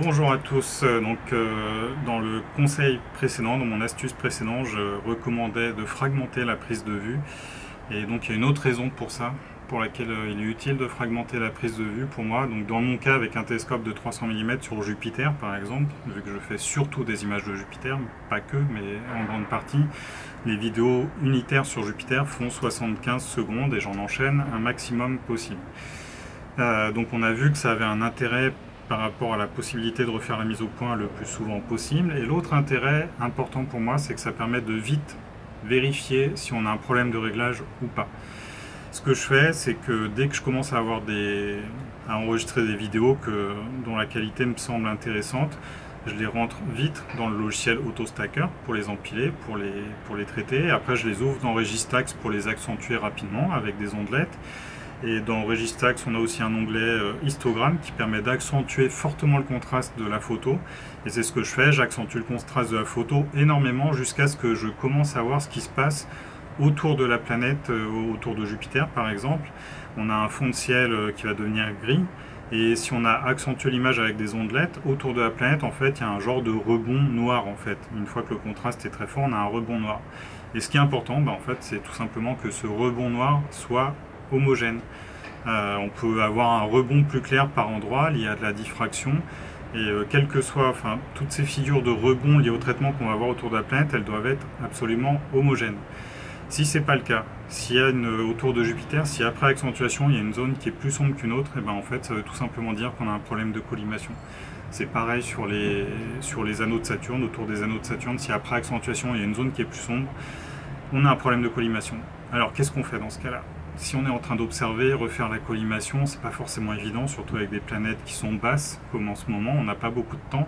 Bonjour à tous. Dans le conseil précédent, dans mon astuce précédente, je recommandais de fragmenter la prise de vue. Et donc il y a une autre raison pour ça, pour laquelle il est utile de fragmenter la prise de vue pour moi. Donc dans mon cas, avec un télescope de 300 mm sur Jupiter par exemple, vu que je fais surtout des images de Jupiter, pas que, mais en grande partie, les vidéos unitaires sur Jupiter font 75 secondes et j'en enchaîne un maximum possible. Donc on a vu que ça avait un intérêt par rapport à la possibilité de refaire la mise au point le plus souvent possible. Et l'autre intérêt important pour moi, c'est que ça permet de vite vérifier si on a un problème de réglage ou pas. Ce que je fais, c'est que dès que je commence à à enregistrer des vidéos dont la qualité me semble intéressante, je les rentre vite dans le logiciel AutoStacker pour les empiler, pour les traiter. Après, je les ouvre dans Registax pour les accentuer rapidement avec des ondelettes. Et dans Registax, on a aussi un onglet histogramme qui permet d'accentuer fortement le contraste de la photo. Et c'est ce que je fais, j'accentue le contraste de la photo énormément jusqu'à ce que je commence à voir ce qui se passe autour de la planète, autour de Jupiter par exemple. On a un fond de ciel qui va devenir gris. Et si on a accentué l'image avec des ondelettes, autour de la planète, en fait, il y a un genre de rebond noir en fait. Une fois que le contraste est très fort, on a un rebond noir. Et ce qui est important, en fait, c'est tout simplement que ce rebond noir soit homogène. On peut avoir un rebond plus clair par endroit lié à de la diffraction et quelles que soient, toutes ces figures de rebond liées au traitement qu'on va voir autour de la planète, elles doivent être absolument homogènes. Si c'est pas le cas, s'il y a autour de Jupiter, si après accentuation il y a une zone qui est plus sombre qu'une autre, et ben en fait ça veut tout simplement dire qu'on a un problème de collimation. C'est pareil sur les anneaux de Saturne, autour des anneaux de Saturne, si après accentuation il y a une zone qui est plus sombre, on a un problème de collimation. Alors qu'est-ce qu'on fait dans ce cas-là? Si on est en train d'observer, refaire la collimation, c'est pas forcément évident, surtout avec des planètes qui sont basses, comme en ce moment, on n'a pas beaucoup de temps.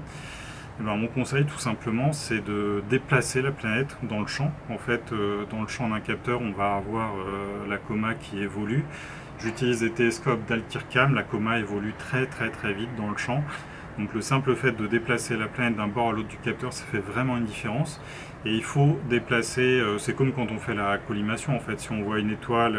Et ben, mon conseil, tout simplement, c'est de déplacer la planète dans le champ. En fait, dans le champ d'un capteur, on va avoir la coma qui évolue. J'utilise des télescopes d'Al-Kirkham, la coma évolue très vite dans le champ. Donc le simple fait de déplacer la planète d'un bord à l'autre du capteur, ça fait vraiment une différence. Et il faut déplacer, c'est comme quand on fait la collimation en fait, si on voit une étoile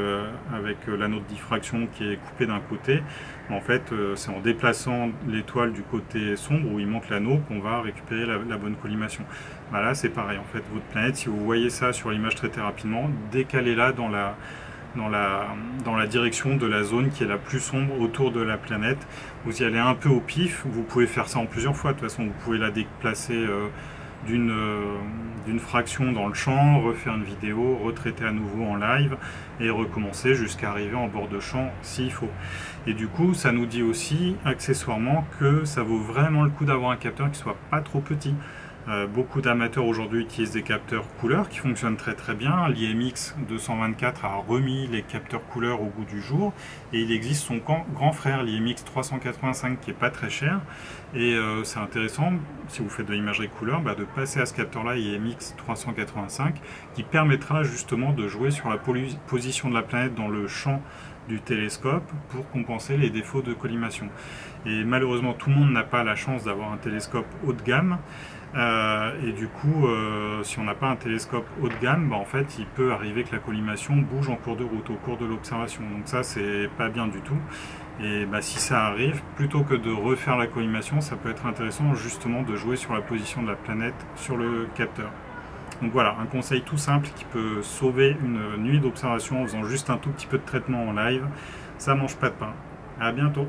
avec l'anneau de diffraction qui est coupé d'un côté, en fait c'est en déplaçant l'étoile du côté sombre où il manque l'anneau qu'on va récupérer la bonne collimation. Voilà, c'est pareil en fait, votre planète, si vous voyez ça sur l'image traitée rapidement, décalez-la dans la direction de la zone qui est la plus sombre autour de la planète. Vous y allez un peu au pif, vous pouvez faire ça en plusieurs fois, de toute façon vous pouvez la déplacer d'une fraction dans le champ, refaire une vidéo, retraiter à nouveau en live et recommencer jusqu'à arriver en bord de champ s'il faut. Et du coup ça nous dit aussi accessoirement que ça vaut vraiment le coup d'avoir un capteur qui soit pas trop petit. Beaucoup d'amateurs aujourd'hui utilisent des capteurs couleurs qui fonctionnent très bien. L'IMX 224 a remis les capteurs couleurs au goût du jour et il existe son grand frère, l'IMX 385, qui est pas très cher. Et c'est intéressant, si vous faites de l'imagerie couleur, de passer à ce capteur-là, IMX 385, qui permettra justement de jouer sur la position de la planète dans le champ du télescope pour compenser les défauts de collimation. Et malheureusement, tout le monde n'a pas la chance d'avoir un télescope haut de gamme. Et du coup, si on n'a pas un télescope haut de gamme, en fait, il peut arriver que la collimation bouge en cours de route, au cours de l'observation. Donc ça, c'est pas bien du tout. Et si ça arrive, plutôt que de refaire la collimation, ça peut être intéressant justement de jouer sur la position de la planète sur le capteur. Donc voilà, un conseil tout simple qui peut sauver une nuit d'observation en faisant juste un tout petit peu de traitement en live. Ça mange pas de pain. À bientôt.